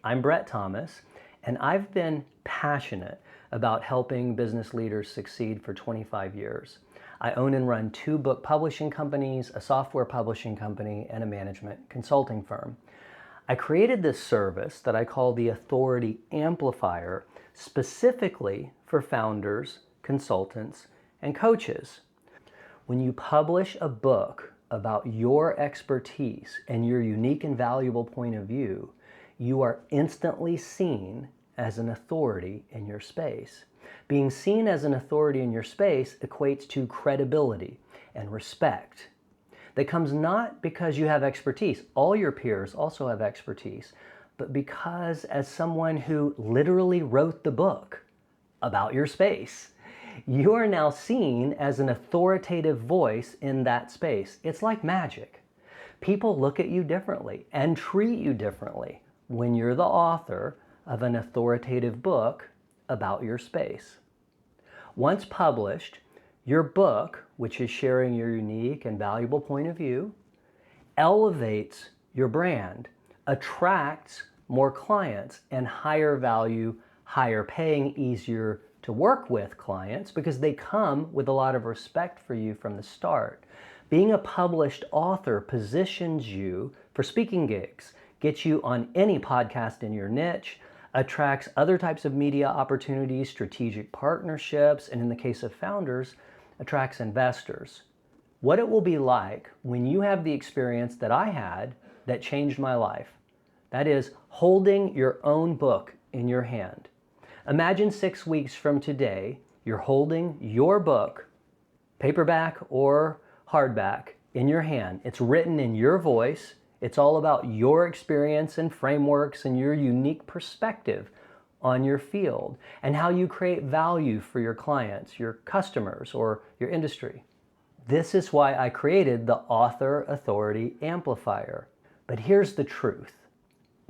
I'm Brett Thomas, and I've been passionate about helping business leaders succeed for 25 years. I own and run 2 book publishing companies, a software publishing company, and a management consulting firm. I created this service that I call the Authority Amplifier specifically for founders, consultants, and coaches. When you publish a book about your expertise and your unique and valuable point of view, you are instantly seen as an authority in your space. Being seen as an authority in your space equates to credibility and respect. That comes not because you have expertise. All your peers also have expertise, but because as someone who literally wrote the book about your space, you are now seen as an authoritative voice in that space. It's like magic. People look at you differently and treat you differently when you're the author of an authoritative book about your space. Once published, your book, which is sharing your unique and valuable point of view, elevates your brand, attracts more clients and higher value, higher paying, easier to work with clients because they come with a lot of respect for you from the start. Being a published author positions you for speaking gigs, gets you on any podcast in your niche, attracts other types of media opportunities, strategic partnerships, and in the case of founders, attracts investors. What it will be like when you have the experience that I had that changed my life. That is holding your own book in your hand. Imagine 6 weeks from today, you're holding your book, paperback or hardback, in your hand. It's written in your voice. It's all about your experience and frameworks and your unique perspective on your field and how you create value for your clients, your customers, or your industry. This is why I created the Author Authority Amplifier. But here's the truth.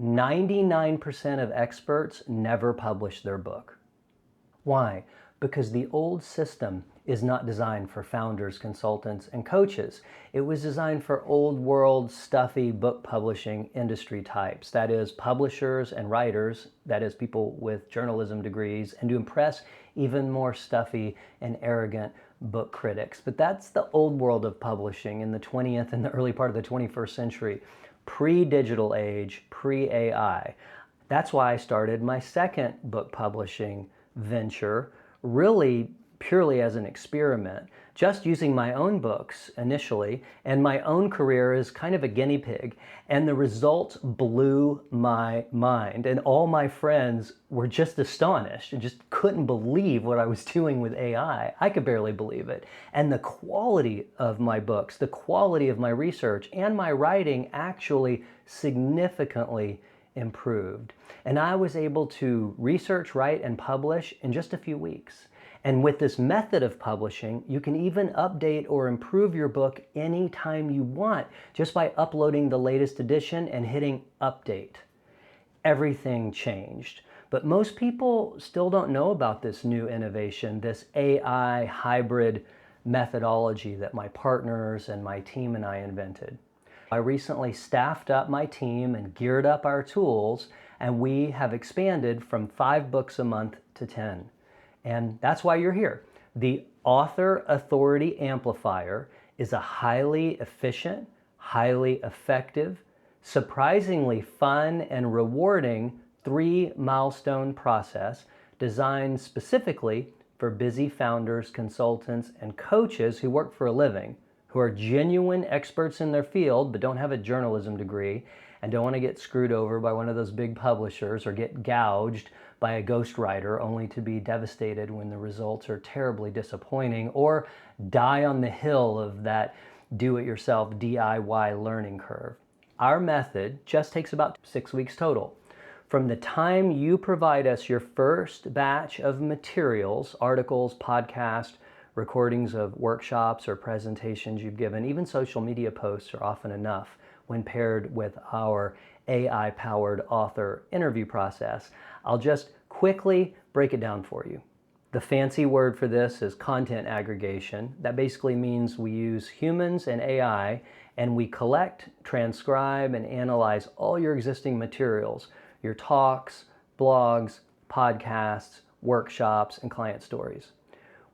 99% of experts never publish their book. Why? Because the old system is not designed for founders, consultants, and coaches. It was designed for old world, stuffy book publishing industry types. That is, publishers and writers, that is, people with journalism degrees, and to impress even more stuffy and arrogant book critics. But that's the old world of publishing in the 20th and the early part of the 21st century, pre-digital age, pre-AI. That's why I started my second book publishing venture, really purely as an experiment, just using my own books initially, and my own career as kind of a guinea pig. And the results blew my mind. And all my friends were just astonished and just couldn't believe what I was doing with AI. I could barely believe it. And the quality of my books, the quality of my research and my writing actually significantly improved. And I was able to research, write, and publish in just a few weeks. And with this method of publishing, you can even update or improve your book anytime you want just by uploading the latest edition and hitting update. Everything changed. But most people still don't know about this new innovation, this AI hybrid methodology that my partners and my team and I invented. I recently staffed up my team and geared up our tools, and we have expanded from 5 books a month to 10. And that's why you're here. The Author Authority Amplifier is a highly efficient, highly effective, surprisingly fun and rewarding 3 milestone process designed specifically for busy founders, consultants, and coaches who work for a living, who are genuine experts in their field but don't have a journalism degree and don't want to get screwed over by one of those big publishers or get gouged by a ghostwriter only to be devastated when the results are terribly disappointing or die on the hill of that do-it-yourself DIY learning curve. Our method just takes about 6 weeks total. From the time you provide us your first batch of materials, articles, podcasts, recordings of workshops or presentations you've given, even social media posts are often enough when paired with our AI-powered author interview process. I'll just quickly break it down for you. The fancy word for this is content aggregation. That basically means we use humans and AI and we collect, transcribe, and analyze all your existing materials, your talks, blogs, podcasts, workshops, and client stories.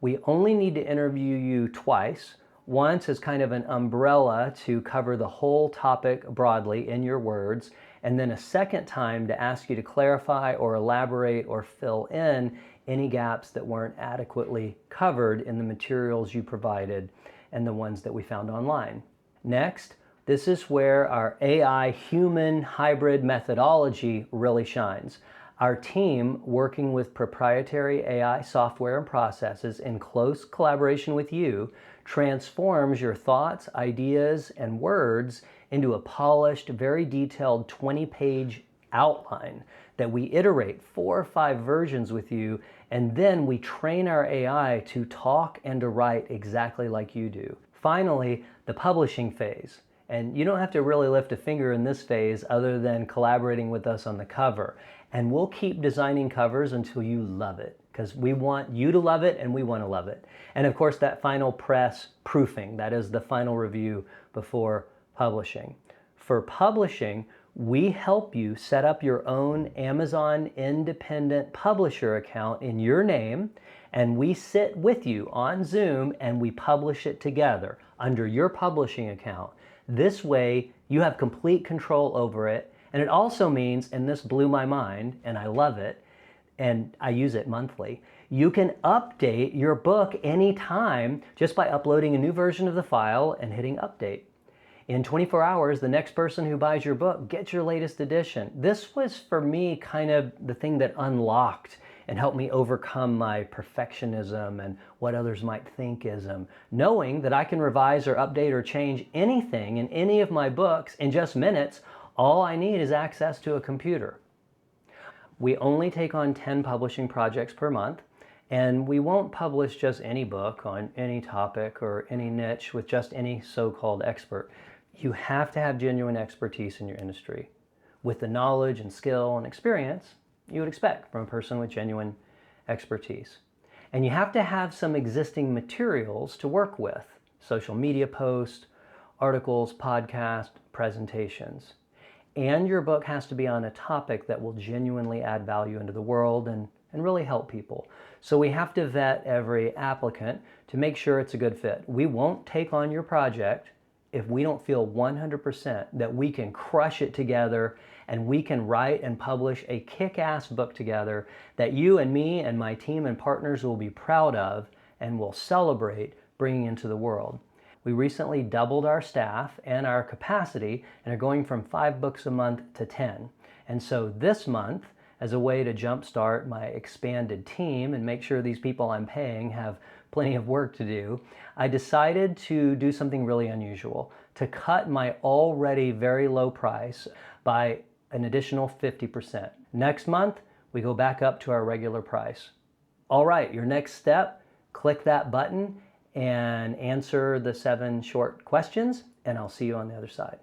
We only need to interview you twice, once as kind of an umbrella to cover the whole topic broadly in your words, and then a second time to ask you to clarify or elaborate or fill in any gaps that weren't adequately covered in the materials you provided and the ones that we found online. Next, this is where our AI-human hybrid methodology really shines. Our team, working with proprietary AI software and processes in close collaboration with you, transforms your thoughts, ideas, and words into a polished, very detailed 20-page outline that we iterate 4 or 5 versions with you, and then we train our AI to talk and to write exactly like you do. Finally, the publishing phase. And you don't have to really lift a finger in this phase other than collaborating with us on the cover. And we'll keep designing covers until you love it, because we want you to love it and we want to love it. And of course, that final press proofing, that is the final review before publishing. For publishing, we help you set up your own Amazon independent publisher account in your name, and we sit with you on Zoom and we publish it together under your publishing account. This way, you have complete control over it. And it also means, and this blew my mind, and I love it, and I use it monthly, you can update your book anytime just by uploading a new version of the file and hitting update. In 24 hours, the next person who buys your book gets your latest edition. This was, for me, kind of the thing that unlocked and helped me overcome my perfectionism and what others might think-ism, knowing that I can revise or update or change anything in any of my books in just minutes. All I need is access to a computer. We only take on 10 publishing projects per month, and we won't publish just any book on any topic or any niche with just any so-called expert. You have to have genuine expertise in your industry with the knowledge and skill and experience you would expect from a person with genuine expertise. And you have to have some existing materials to work with: social media posts, articles, podcasts, presentations. And your book has to be on a topic that will genuinely add value into the world and really help people. So we have to vet every applicant to make sure it's a good fit. We won't take on your project if we don't feel 100% that we can crush it together and we can write and publish a kick-ass book together that you and me and my team and partners will be proud of and will celebrate bringing into the world. We recently doubled our staff and our capacity and are going from 5 books a month to 10. And so this month, as a way to jumpstart my expanded team and make sure these people I'm paying have plenty of work to do, I decided to do something really unusual, to cut my already very low price by an additional 50%. Next month, we go back up to our regular price. All right, your next step, click that button and answer the 7 short questions, and I'll see you on the other side.